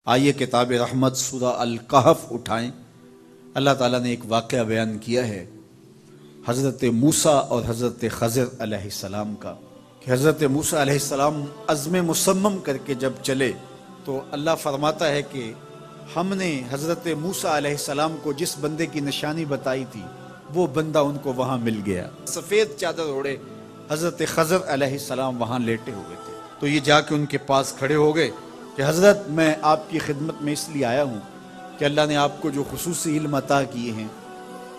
آئیے کتاب رحمت سورہ الکہف اٹھائیں۔ اللہ تعالیٰ نے ایک واقعہ بیان کیا ہے حضرت موسیٰ اور حضرت خضر علیہ السلام کا، کہ حضرت موسیٰ علیہ السلام عزم مصمم کر کے جب چلے تو اللہ فرماتا ہے کہ ہم نے حضرت موسیٰ علیہ السلام کو جس بندے کی نشانی بتائی تھی وہ بندہ ان کو وہاں مل گیا۔ سفید چادر اوڑھے حضرت خضر علیہ السلام وہاں لیٹے ہوئے تھے، تو یہ جا کے ان کے پاس کھڑے ہو گئے کہ حضرت میں آپ کی خدمت میں اس لیے آیا ہوں کہ اللہ نے آپ کو جو خصوصی علم عطا کیے ہیں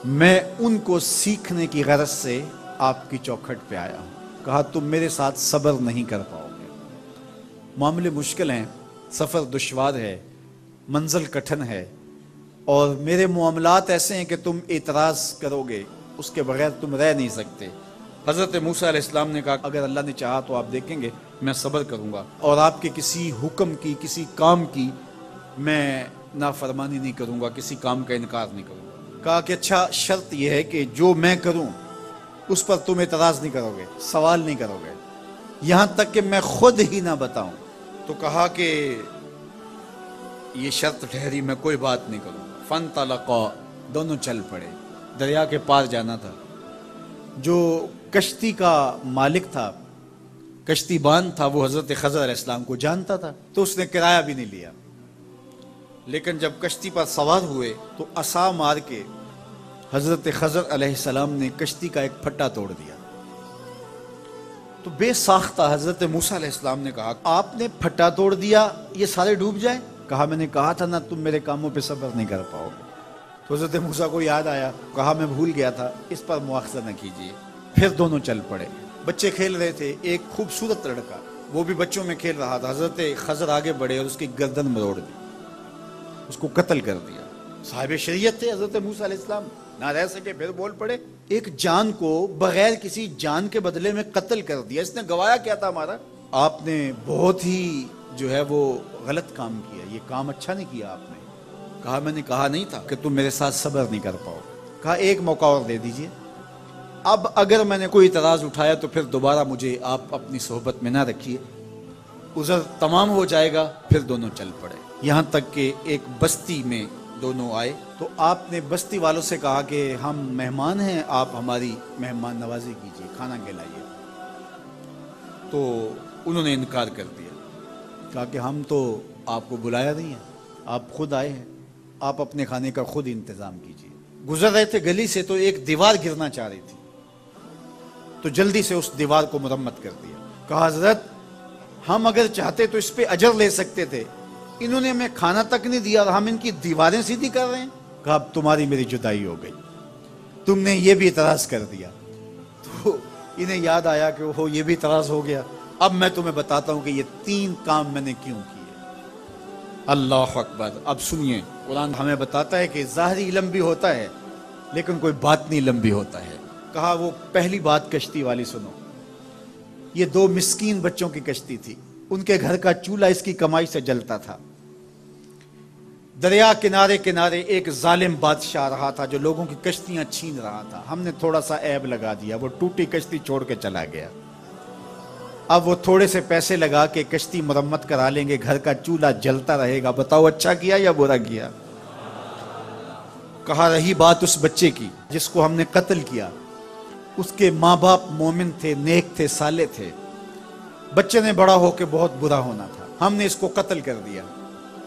میں ان کو سیکھنے کی غرض سے آپ کی چوکھٹ پہ آیا ہوں۔ کہا تم میرے ساتھ صبر نہیں کر پاؤ گے، معاملے مشکل ہیں، سفر دشوار ہے، منزل کٹھن ہے، اور میرے معاملات ایسے ہیں کہ تم اعتراض کرو گے اس کے بغیر تم رہ نہیں سکتے۔ حضرت موسیٰ علیہ السلام نے کہا اگر اللہ نے چاہا تو آپ دیکھیں گے میں صبر کروں گا اور آپ کے کسی حکم کی کسی کام کی میں نافرمانی نہیں کروں گا، کسی کام کا انکار نہیں کروں گا۔ کہا کہ اچھا شرط یہ ہے کہ جو میں کروں اس پر تم اعتراض نہیں کرو گے، سوال نہیں کرو گے، یہاں تک کہ میں خود ہی نہ بتاؤں۔ تو کہا کہ یہ شرط ٹھہری، میں کوئی بات نہیں کروں گا۔ فانطلقا، دونوں چل پڑے، دریا کے پار جانا تھا۔ جو کشتی کا مالک تھا، کشتی بان تھا، وہ حضرت خضر علیہ السلام کو جانتا تھا تو اس نے کرایہ بھی نہیں لیا، لیکن جب کشتی پر سوار ہوئے تو عصا مار کے حضرت خضر علیہ السلام نے کشتی کا ایک پھٹا توڑ دیا۔ تو بے ساختہ حضرت موسیٰ علیہ السلام نے کہا آپ نے پھٹا توڑ دیا، یہ سارے ڈوب جائیں؟ کہا میں نے کہا تھا نا تم میرے کاموں پہ صبر نہیں کر پاؤ گے۔ تو حضرت موسیٰ کو یاد آیا، کہا میں بھول گیا تھا، اس پر مواخذہ نہ کیجیے۔ پھر دونوں چل پڑے، بچے کھیل رہے تھے، ایک خوبصورت لڑکا وہ بھی بچوں میں کھیل رہا تھا۔ حضرت خضر آگے بڑھے اور اس کی گردن مروڑ دی، اس کو قتل کر دیا۔ صاحب شریعت تھے حضرت موسیٰ علیہ السلام، نہ رہ سکے، پھر بول پڑے ایک جان کو بغیر کسی جان کے بدلے میں قتل کر دیا، اس نے گوایا کیا تھا ہمارا؟ آپ نے بہت ہی جو ہے وہ غلط کام کیا، یہ کام اچھا نہیں کیا آپ نے۔ کہا میں نے کہا نہیں تھا کہ تم میرے ساتھ صبر نہیں کر پاؤ۔ کہا ایک موقع اور دے دیجئے، اب اگر میں نے کوئی اعتراض اٹھایا تو پھر دوبارہ مجھے آپ اپنی صحبت میں نہ رکھیے، عذر تمام ہو جائے گا۔ پھر دونوں چل پڑے، یہاں تک کہ ایک بستی میں دونوں آئے تو آپ نے بستی والوں سے کہا کہ ہم مہمان ہیں، آپ ہماری مہمان نوازی کیجیے، کھانا کھلائیے۔ تو انہوں نے انکار کر دیا، کہا کہ ہم تو آپ کو بلایا نہیں ہے، آپ خود آئے ہیں، آپ اپنے کھانے کا خود انتظام کیجیے۔ گزر رہے تھے گلی سے تو ایک دیوار گرنا چاہ رہی تھی، تو جلدی سے اس دیوار کو مرمت کر دیا۔ کہا حضرت ہم اگر چاہتے تو اس پہ اجر لے سکتے تھے، انہوں نے ہمیں کھانا تک نہیں دیا اور ہم ان کی دیواریں سیدھی کر رہے ہیں۔ کہا اب تمہاری میری جدائی ہو گئی، تم نے یہ بھی اعتراض کر دیا۔ تو انہیں یاد آیا کہ وہ یہ بھی اعتراض ہو گیا، اب میں تمہیں بتاتا ہوں کہ یہ 3 کام میں نے کیوں کیے۔ اللہ اکبر۔ اب سنیے، قرآن ہمیں بتاتا ہے کہ ظاہری علم بھی ہوتا ہے لیکن کوئی باطنی علم بھی ہوتا ہے۔ کہا وہ پہلی بات کشتی والی سنو، یہ 2 مسکین بچوں کی کشتی تھی، ان کے گھر کا چولہا اس کی کمائی سے جلتا تھا۔ دریا کنارے کنارے ایک ظالم بادشاہ رہا تھا جو لوگوں کی کشتیاں چھین رہا تھا، ہم نے تھوڑا سا عیب لگا دیا، وہ ٹوٹی کشتی چھوڑ کے چلا گیا۔ اب وہ تھوڑے سے پیسے لگا کے کشتی مرمت کرا لیں گے، گھر کا چولہا جلتا رہے گا، بتاؤ اچھا کیا یا برا کیا؟ کہا رہی بات اس بچے کی جس کو ہم نے قتل کیا، اس کے ماں باپ مومن تھے، نیک تھے، صالح تھے، بچے نے بڑا ہو کے بہت برا ہونا تھا، ہم نے اس کو قتل کر دیا،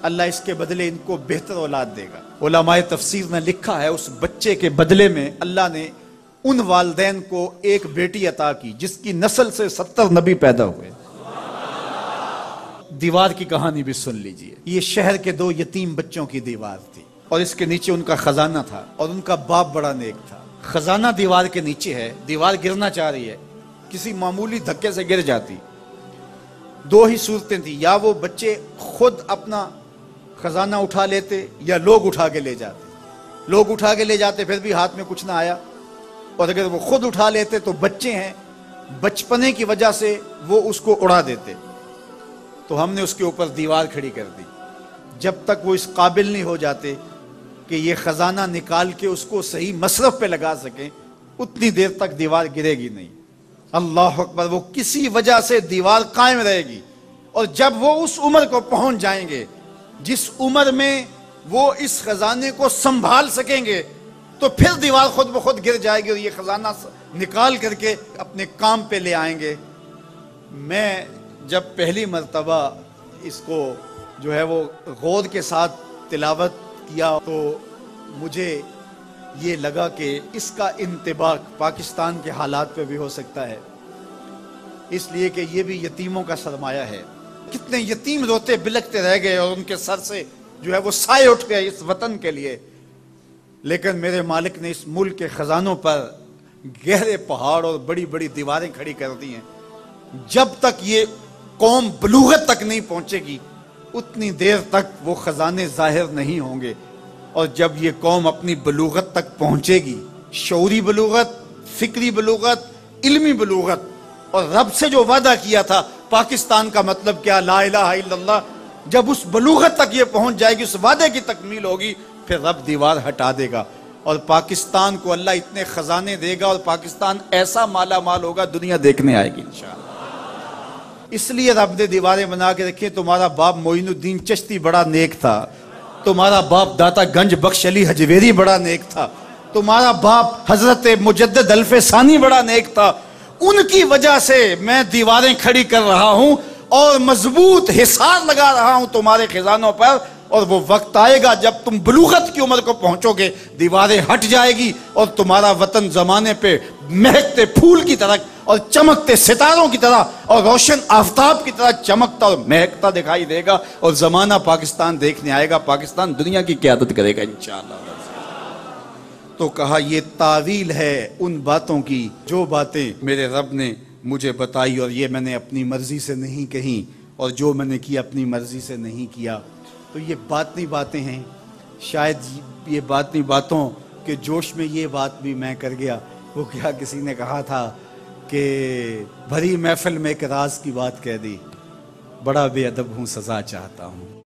اللہ اس کے بدلے ان کو بہتر اولاد دے گا۔ علماء تفسیر نے لکھا ہے اس بچے کے بدلے میں اللہ نے ان والدین کو ایک بیٹی عطا کی جس کی نسل سے 70 نبی پیدا ہوئے۔ دیوار کی کہانی بھی سن لیجئے، یہ شہر کے 2 یتیم بچوں کی دیوار تھی اور اس کے نیچے ان کا خزانہ تھا اور ان کا باپ بڑا نیک تھا۔ خزانہ دیوار کے نیچے ہے، دیوار گرنا چاہ رہی ہے، کسی معمولی دھکے سے گر جاتی۔ 2 ہی صورتیں تھیں، یا وہ بچے خود اپنا خزانہ اٹھا لیتے یا لوگ اٹھا کے لے جاتے۔ لوگ اٹھا کے لے جاتے پھر بھی ہاتھ میں کچھ نہ آیا، اور اگر وہ خود اٹھا لیتے تو بچے ہیں، بچپنے کی وجہ سے وہ اس کو اڑا دیتے۔ تو ہم نے اس کے اوپر دیوار کھڑی کر دی، جب تک وہ اس قابل نہیں ہو جاتے کہ یہ خزانہ نکال کے اس کو صحیح مصرف پہ لگا سکیں، اتنی دیر تک دیوار گرے گی نہیں۔ اللہ اکبر۔ وہ کسی وجہ سے دیوار قائم رہے گی، اور جب وہ اس عمر کو پہنچ جائیں گے جس عمر میں وہ اس خزانے کو سنبھال سکیں گے تو پھر دیوار خود بخود گر جائے گی اور یہ خزانہ نکال کر کے اپنے کام پہ لے آئیں گے۔ میں جب پہلی مرتبہ اس کو جو ہے وہ غور کے ساتھ تلاوت کیا تو مجھے یہ لگا کہ اس کا انطباق پاکستان کے حالات پہ بھی ہو سکتا ہے، اس لیے کہ یہ بھی یتیموں کا سرمایہ ہے۔ کتنے یتیم روتے بلکتے رہ گئے اور ان کے سر سے جو ہے وہ سائے اٹھ گئے اس وطن کے لیے، لیکن میرے مالک نے اس ملک کے خزانوں پر گہرے پہاڑ اور بڑی بڑی دیواریں کھڑی کر دی ہیں۔ جب تک یہ قوم بلوغت تک نہیں پہنچے گی اتنی دیر تک وہ خزانے ظاہر نہیں ہوں گے، اور جب یہ قوم اپنی بلوغت تک پہنچے گی، شعوری بلوغت، فکری بلوغت، علمی بلوغت، اور رب سے جو وعدہ کیا تھا پاکستان کا مطلب کیا، لا الہ الا اللہ، جب اس بلوغت تک یہ پہنچ جائے گی، اس وعدے کی تکمیل ہوگی، پھر رب دیوار ہٹا دے گا اور پاکستان کو اللہ اتنے خزانے دے گا اور پاکستان ایسا مالا مال ہوگا دنیا دیکھنے آئے گی انشاءاللہ۔ اس لیے رب نے دیواریں بنا کے رکھی۔ تمہارا باپ معین الدین چشتی بڑا نیک تھا، تمہارا باپ داتا گنج بخش علی حجویری بڑا نیک تھا، تمہارا باپ حضرت مجدد الف ثانی بڑا نیک تھا، ان کی وجہ سے میں دیواریں کھڑی کر رہا ہوں اور مضبوط حصار لگا رہا ہوں تمہارے خزانوں پر، اور وہ وقت آئے گا جب تم بلوغت کی عمر کو پہنچو گے، دیواریں ہٹ جائے گی اور تمہارا وطن زمانے پہ مہکتے پھول کی طرح اور چمکتے ستاروں کی طرح اور روشن آفتاب کی طرح چمکتا اور مہکتا دکھائی دے گا، اور زمانہ پاکستان دیکھنے آئے گا، پاکستان دنیا کی قیادت کرے گا انشاءاللہ۔ تو کہا یہ تعویل ہے ان باتوں کی جو باتیں میرے رب نے مجھے بتائی، اور یہ میں نے اپنی مرضی سے نہیں کہیں، اور جو میں نے کیا اپنی مرضی سے نہیں کیا۔ تو یہ باطنی باتیں ہیں، شاید یہ باطنی باتوں کے جوش میں یہ بات بھی میں کر گیا۔ وہ کیا کسی نے کہا تھا کہ بھری محفل میں ایک راز کی بات کہہ دی، بڑا بے ادب ہوں سزا چاہتا ہوں۔